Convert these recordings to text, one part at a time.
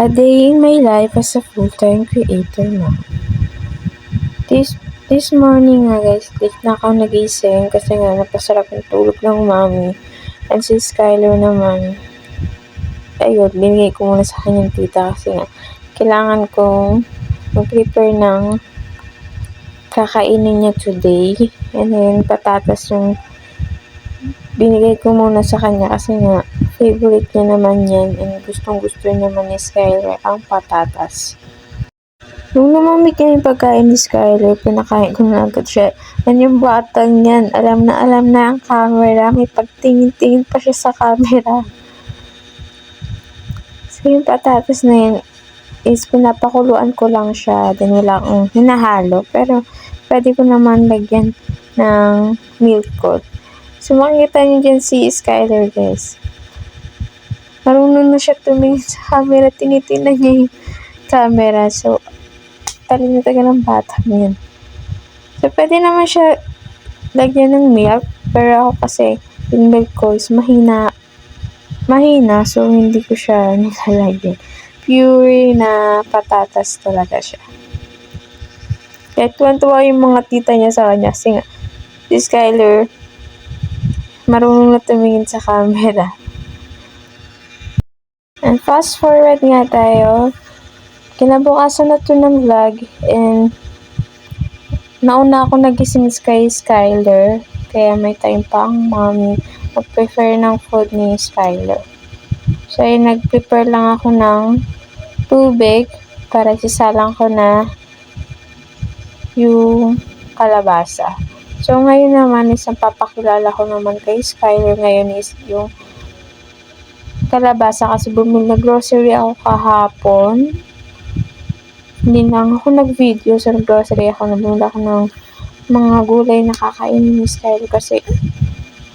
A day in my life as a full-time creator na. This morning nga guys, late na ako nagising kasi nga napasarap yung tulog ng mami. And si Skyler naman, ayun, binigay ko muna sa kanyang tita kasi nga kailangan kong mag-prepare ng kakainin niya today. And then patatas yung binigay ko muna sa kanya kasi nga favorite niya naman yan and gustong-gusto naman ni Skyler ang patatas. Nung lumamig na yung pagkain ni Skyler, pinakain ko na agad siya. And yung batang yan, alam na ang camera. May pagtingin-tingin pa siya sa camera. So yung patatas na yun is pinapakuluan ko lang siya. Then wala akong hinahalo. Pero pwede ko naman lagyan ng milk coat. So makikita niyo dyan si Skyler guys. Marunong na siya tumingin sa camera. Tinitingnan niya yung camera. So talino talaga ng bata niyan. So, pwede naman siya lagyan ng milk. Pero ako kasi, yung milk ko is mahina. So, hindi ko siya nilalagyan. Pure na patatas talaga siya. Kaya tuwan-tuwa yung mga tita niya sa kanya. Kasi nga, si Skyler, marunong na tumingin sa camera. And fast forward nga tayo. Kinabukasan na to ng vlog and nauna ako nagising kay Skyler kaya may time pa ang mami mag-prepare ng food ni Skyler. So ay nag-prepare lang ako ng tubig para isasalang ko na yung kalabasa. So ngayon naman isang papakilala ko naman kay Skyler ngayon is yung kalabasa kasi bumili na grocery ako kahapon. Hindi lang ako nag-video sa grocery ako. Nabunda ako ng mga gulay na kakainin ni Skyler kasi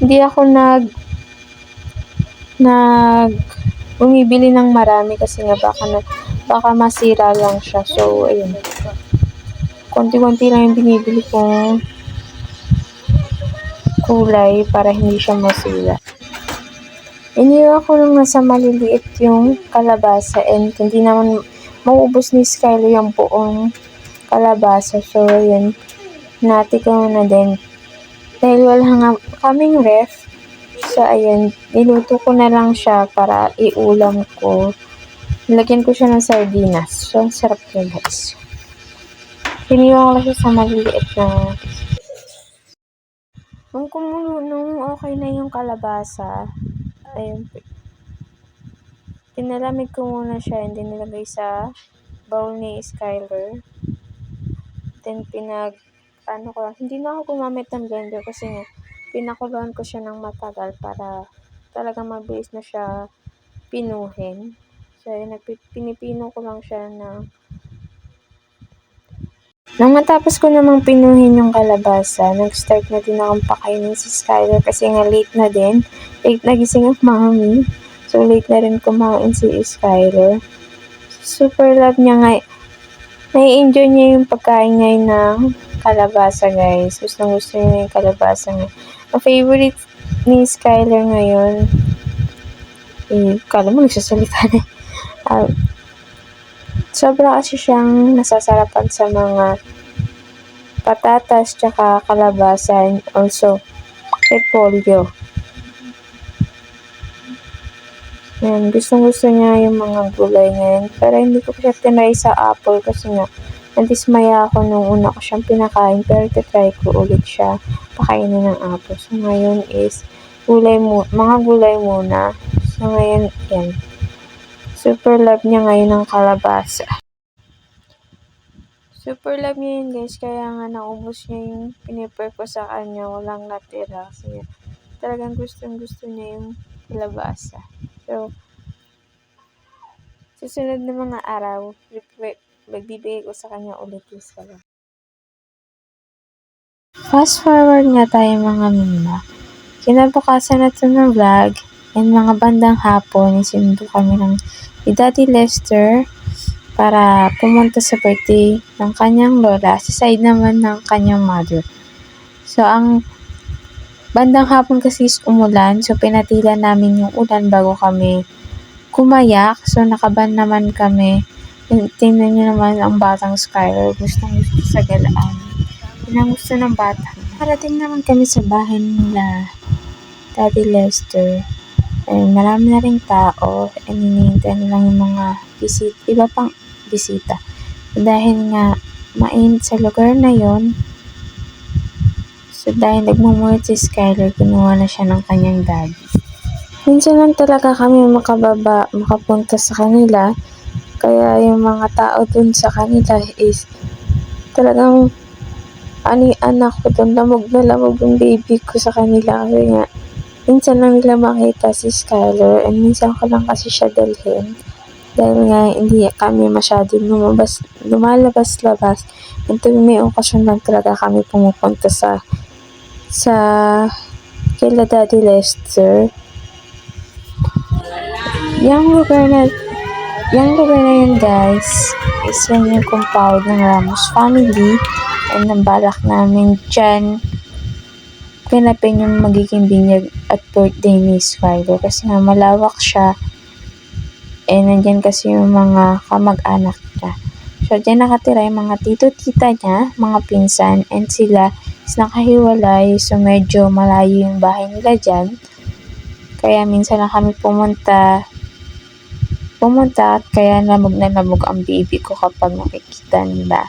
hindi ako bumibili ng marami kasi nga baka masira lang siya. So, ayun. Konti-konti lang yung binibili kong kulay para hindi siya masira. Iniwan ko nung nasa maliliit yung kalabasa and hindi naman mauubos ni Skyler yung buong kalabasa. So, yun. Nati ko na din. Dahil wala nga kaming ref. So, ayun. Niluto ko na lang siya para iulam ko. Nilagyan ko siya ng sardinas. So, sarap yun guys. Hiniwa ko lang siya sa maliliit na. Nung okay na yung kalabasa, ayun. Pinalamig ko muna siya and then nilagay sa bowl ni Skyler. Then hindi na ako gumamit ng blender kasi nga pinakuluan ko siya ng matagal para talaga mabilis na siya pinuhin. So pinipino ko lang siya nang matapos ko namang pinuhin yung kalabasa, nag-start na din akong pakainin si Skyler kasi nga late na din. Late na gising ang mami. So, late na rin kumain si Skyler. Super love niya nga. Nai-enjoy niya yung pagkain ngayon ng kalabasa, guys. Gusto niya yung kalabasa ngayon. Ang favorite ni Skyler ngayon, kala mo nagsasalita na. Sobra kasi siyang nasasarapan sa mga patatas, tsaka kalabasa, and also repolyo. Yan, gusto niya yung mga gulay ngayon. Pero hindi ko siya tinry sa apple kasi nga, nadismaya ako nung una ko siyang pinakain. Pero titry ko ulit siya pakainin ng apple. So ngayon is mga gulay muna. So ngayon, yan. Super love niya ngayon ng kalabasa. Super love niya yun guys. Kaya nga naubos niya yung pinipare ko sa kanya. Walang natira. Kasi talagang gusto niya yung kalabasa. So, susunod na mga araw, magbibigay ko sa kanya ulit yung kalabasa. Fast forward nga tayo mga mima. Kinabukasan na ito ng vlog and mga bandang hapon, sinundo kami ng Daddy Lester para pumunta sa birthday ng kanyang lola, sa side naman ng kanyang mother. So, ang bandang hapon kasi is umulan, so pinatilan namin yung ulan bago kami gumayak. So, nakaban naman kami. Tingnan niyo naman ang batang Skylar. Gustong-gusto sa galaan. Yun ang gusto ng bata. Parating naman kami sa bahay nila Daddy Lester. Marami na ring tao. Hinihintay na lang yung mga iba pang bisita. Dahil nga, mainit sa lugar na yon. So, dahil nagmumulit si Skylar, kinuha na siya ng kanyang daddy. Minsan lang talaga kami makapunta sa kanila. Kaya yung mga tao dun sa kanila is talagang anak ko dun, lamog na lamog yung baby ko sa kanila. Kasi nga, minsan lang nila makita si Skylar and minsan ko lang kasi siya dalhin. Dahil nga, hindi kami masyadong lumalabas-labas. And tuwing may okasyon lang talaga kami pumupunta sa kila Daddy Lester. Yung lugar na yun, guys, is yan yung compound ng Ramos family. And nambalak namin dyan ganapin yung magiging binyag at birthday ni Skylar. Kasi nga malawak siya. And nandyan kasi yung mga kamag-anak niya. So, dyan nakatira yung mga tito-tita niya, mga pinsan. And sila is nakahiwalay. So, medyo malayo yung bahay nila dyan. Kaya minsan lang kami pumunta at kaya lamog na lamog ang baby ko kapag nakikita nila.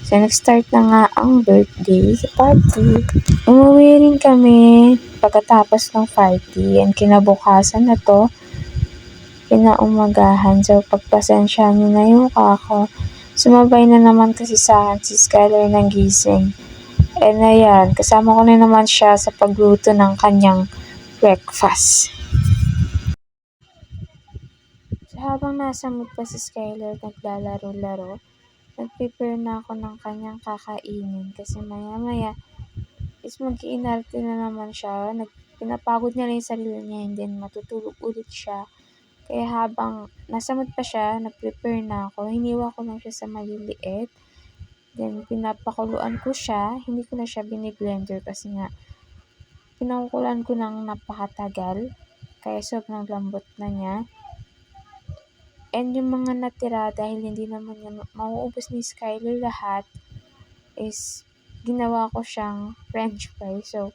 So, nag-start na nga ang birthday party. Umuwi rin kami pagkatapos ng party and kinabukasan na to, kinaumagahan. So, pagpasensya niyo na yung ako. Sumabay na naman kasi sa akin si Skylar ng gising. And ayan, kasama ko na naman siya sa pagluto ng kanyang breakfast. So, habang nasa mood pa si Skylar naglalaro-laro, nag-prepare na ako ng kanyang kakainin kasi maya-maya is mag-iinarte na naman siya. Pinapagod niya lang yung sarili niya and then matutulog ulit siya. Kaya habang nasa mood pa siya, nag-prepare na ako. Hiniwa ko lang siya sa maliliit. Then pinapakuluan ko siya. Hindi ko na siya biniblender kasi nga pinakukulan ko ng napakatagal. Kaya sobrang lambot na niya. And yung mga natira, dahil hindi naman yan mauubos ni Skylar lahat, is ginawa ko siyang french fries. So,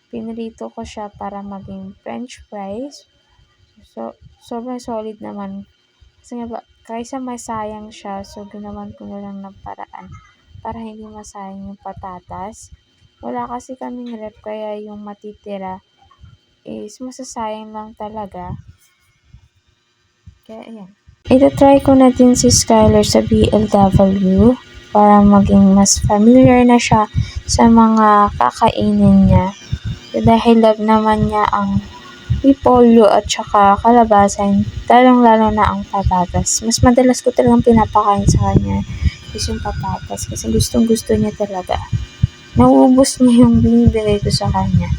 pinrito ko siya para maging french fries. So, sobrang solid naman. Kasi nga kaysa masayang siya, so ginawan ko na lang ng paraan para hindi masayang yung patatas. Wala kasi kaming rep, kaya yung matitira is masasayang lang talaga. Kaya ayan. Ito-try ko na din si Skylar sa BLW para maging mas familiar na siya sa mga kakainin niya. Dahil love naman niya ang repolyo at saka kalabasan, lalong-lalo na ang patatas. Mas madalas ko talagang pinapakain sa kanya is yung patatas kasi gustong-gusto niya talaga. Nauubos niya yung binibigay ko sa kanya.